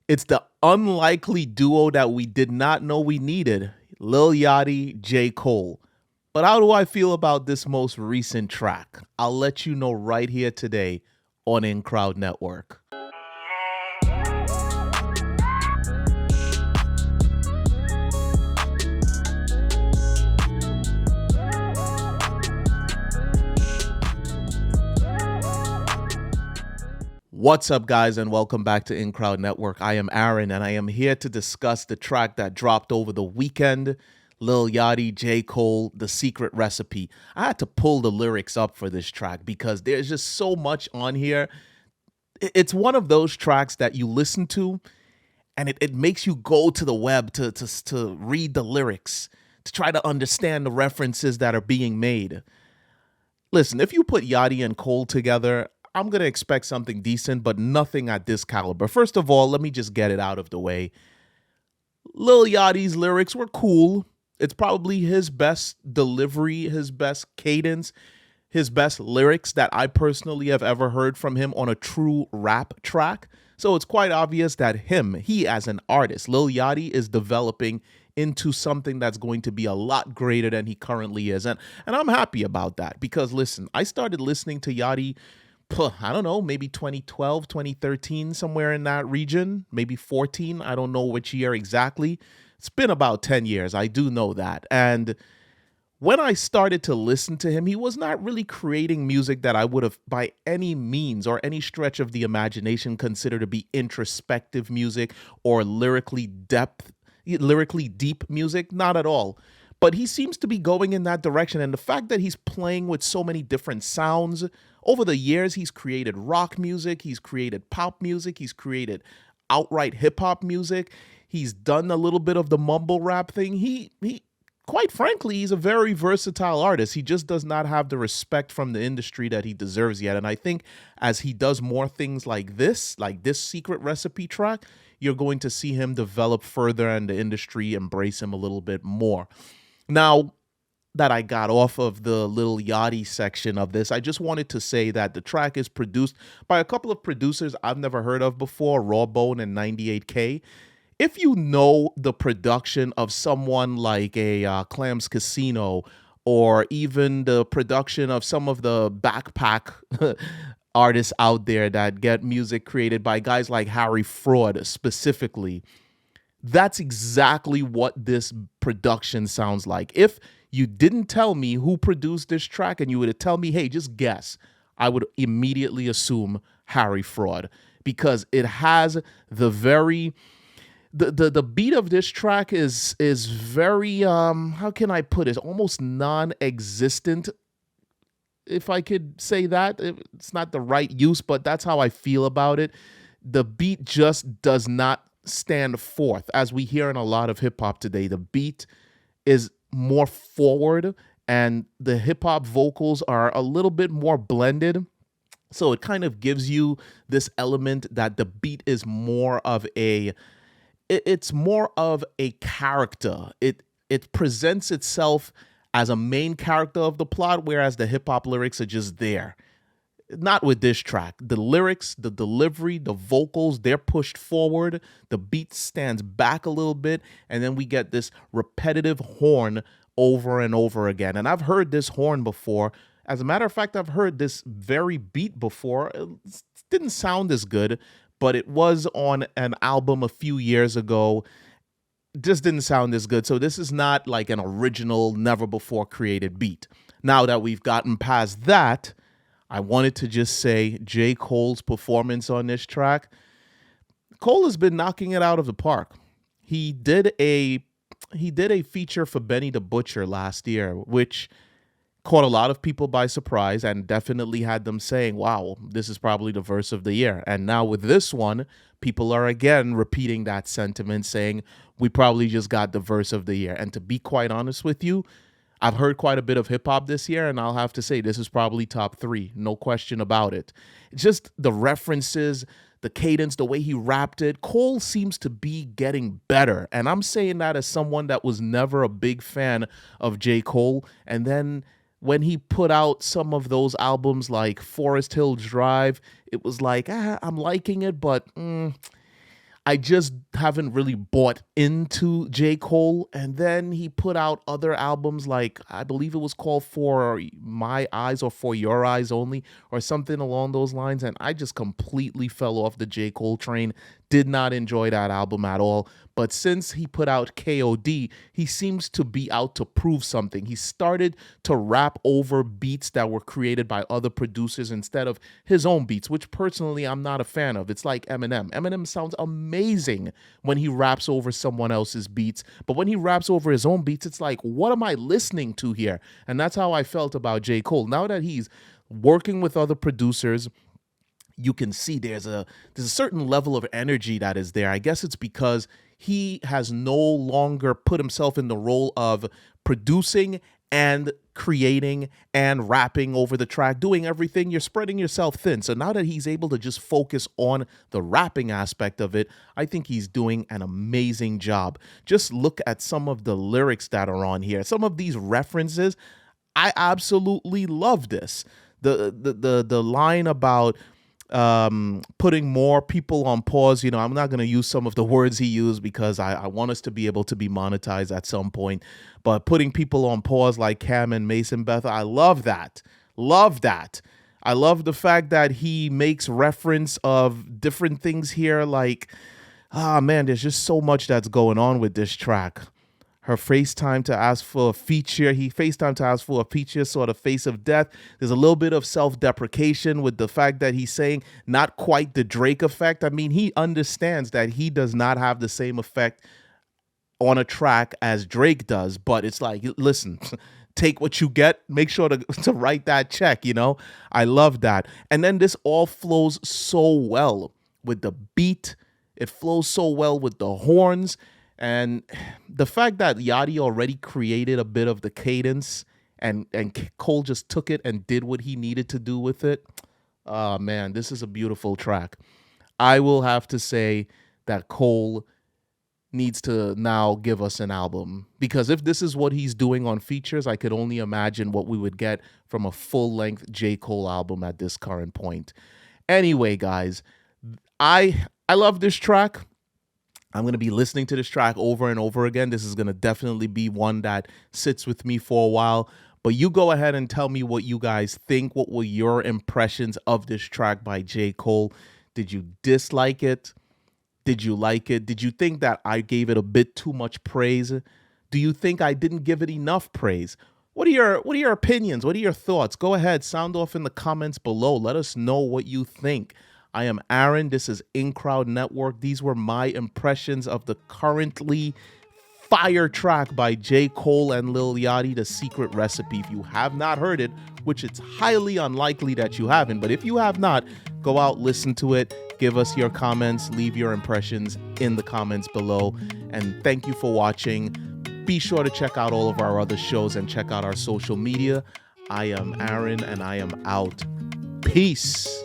It's the unlikely duo that we did not know we needed, Lil Yachty, J.Cole. But how do I feel about this most recent track? I'll let you know right here today on InCrowd Network. What's up, guys, and welcome back to InCrowd Network. I am Aaron, and I am here to discuss the track that dropped over the weekend, Lil Yachty, J. Cole, The Secret Recipe. I had to pull the lyrics up for this track because there's just so much on here. It's one of those tracks that you listen to, and it makes you go to the web to read the lyrics, to try to understand the references that are being made. Listen, if you put Yachty and Cole together, I'm going to expect something decent, but nothing at this caliber. First of all, let me just get it out of the way. Lil Yachty's lyrics were cool. It's probably his best delivery, his best cadence, his best lyrics that I personally have ever heard from him on a true rap track. So it's quite obvious that he as an artist, Lil Yachty, is developing into something that's going to be a lot greater than he currently is. And I'm happy about that because, listen, I started listening to Yachty, I don't know, maybe 2012, 2013, somewhere in that region, maybe 14. I don't know which year exactly. It's been about 10 years. I do know that. And when I started to listen to him, he was not really creating music that I would have by any means or any stretch of the imagination considered to be introspective music or lyrically deep music. Not at all. But he seems to be going in that direction. And the fact that he's playing with so many different sounds over the years, he's created rock music, he's created pop music, he's created outright hip hop music. He's done a little bit of the mumble rap thing. He quite frankly, he's a very versatile artist. He just does not have the respect from the industry that he deserves yet. And I think as he does more things like this Secret Recipe track, you're going to see him develop further and the industry embrace him a little bit more. Now that I got off of the Lil Yachty section of this, I just wanted to say that the track is produced by a couple of producers I've never heard of before, Rawbone and 98K. If you know the production of someone like a Clams Casino, or even the production of some of the backpack artists out there that get music created by guys like Harry Fraud specifically, that's exactly what this production sounds like. If you didn't tell me who produced this track and you were to tell me, hey, just guess, I would immediately assume Harry Fraud, because it has the very the beat of this track is very how can I put it, almost non-existent, if I could say that. It's not the right use, but that's how I feel about it. The beat just does not stand forth. As we hear in a lot of hip hop today, the beat is more forward and the hip hop vocals are a little bit more blended. So it kind of gives you this element that the beat is more of it's more of a character. It presents itself as a main character of the plot, whereas the hip hop lyrics are just there. Not with this track. The lyrics, the delivery, the vocals, they're pushed forward. The beat stands back a little bit, and then we get this repetitive horn over and over again. And I've heard this horn before. As a matter of fact, I've heard this very beat before. It didn't sound as good, but it was on an album a few years ago. Just didn't sound as good. So this is not like an original, never before created beat. Now that we've gotten past that, I wanted to just say J. Cole's performance on this track. Cole has been knocking it out of the park. He did a feature for Benny the Butcher last year, which caught a lot of people by surprise and definitely had them saying, wow, this is probably the verse of the year. And now with this one, people are again repeating that sentiment, saying we probably just got the verse of the year. And to be quite honest with you, I've heard quite a bit of hip hop this year, and I'll have to say this is probably top 3, no question about it. Just the references, the cadence, the way he rapped it. Cole seems to be getting better, and I'm saying that as someone that was never a big fan of J. Cole. And then when he put out some of those albums like Forest Hill Drive, it was like, I'm liking it, but I just haven't really bought into J. Cole. And then he put out other albums like, I believe it was called For My Eyes or For Your Eyes Only or something along those lines. And I just completely fell off the J. Cole train. Did not enjoy that album at all. But since he put out KOD, he seems to be out to prove something. He started to rap over beats that were created by other producers instead of his own beats, which personally I'm not a fan of. It's like Eminem. Eminem sounds amazing when he raps over someone else's beats, but when he raps over his own beats, it's like, what am I listening to here? And that's how I felt about J. Cole. Now that he's working with other producers, you can see there's a certain level of energy that is there. I guess it's because he has no longer put himself in the role of producing and creating and rapping over the track, doing everything. You're spreading yourself thin. So now that he's able to just focus on the rapping aspect of it, I think he's doing an amazing job. Just look at some of the lyrics that are on here. Some of these references, I absolutely love this. The line about putting more people on pause. I'm not going to use some of the words he used because I want us to be able to be monetized at some point. But putting people on pause like Cam and Mason Beth, I love that. Love that. I love the fact that he makes reference of different things here. Like, man, there's just so much that's going on with this track. Her FaceTime to ask for a feature. He FaceTime to ask for a feature, sort of face of death. There's a little bit of self-deprecation with the fact that he's saying not quite the Drake effect. I mean, he understands that he does not have the same effect on a track as Drake does, but it's like, listen, take what you get, make sure to write that check, I love that. And then this all flows so well with the beat. It flows so well with the horns. And the fact that Yachty already created a bit of the cadence and Cole just took it and did what he needed to do with it. Oh, man, this is a beautiful track. I will have to say that Cole needs to now give us an album, because if this is what he's doing on features, I could only imagine what we would get from a full-length J. Cole album at this current point. Anyway, guys, I love this track. I'm going to be listening to this track over and over again. This is going to definitely be one that sits with me for a while. But you go ahead and tell me what you guys think. What were your impressions of this track by J. Cole? Did you dislike it? Did you like it? Did you think that I gave it a bit too much praise? Do you think I didn't give it enough praise? What are your opinions? What are your thoughts? Go ahead, sound off in the comments below. Let us know what you think. I am Aaron. This is InCrowd Network. These were my impressions of the currently fire track by J. Cole and Lil Yachty, The Secret Recipe. If you have not heard it, which it's highly unlikely that you haven't, but if you have not, go out, listen to it, give us your comments, leave your impressions in the comments below, and thank you for watching. Be sure to check out all of our other shows and check out our social media. I am Aaron, and I am out. Peace.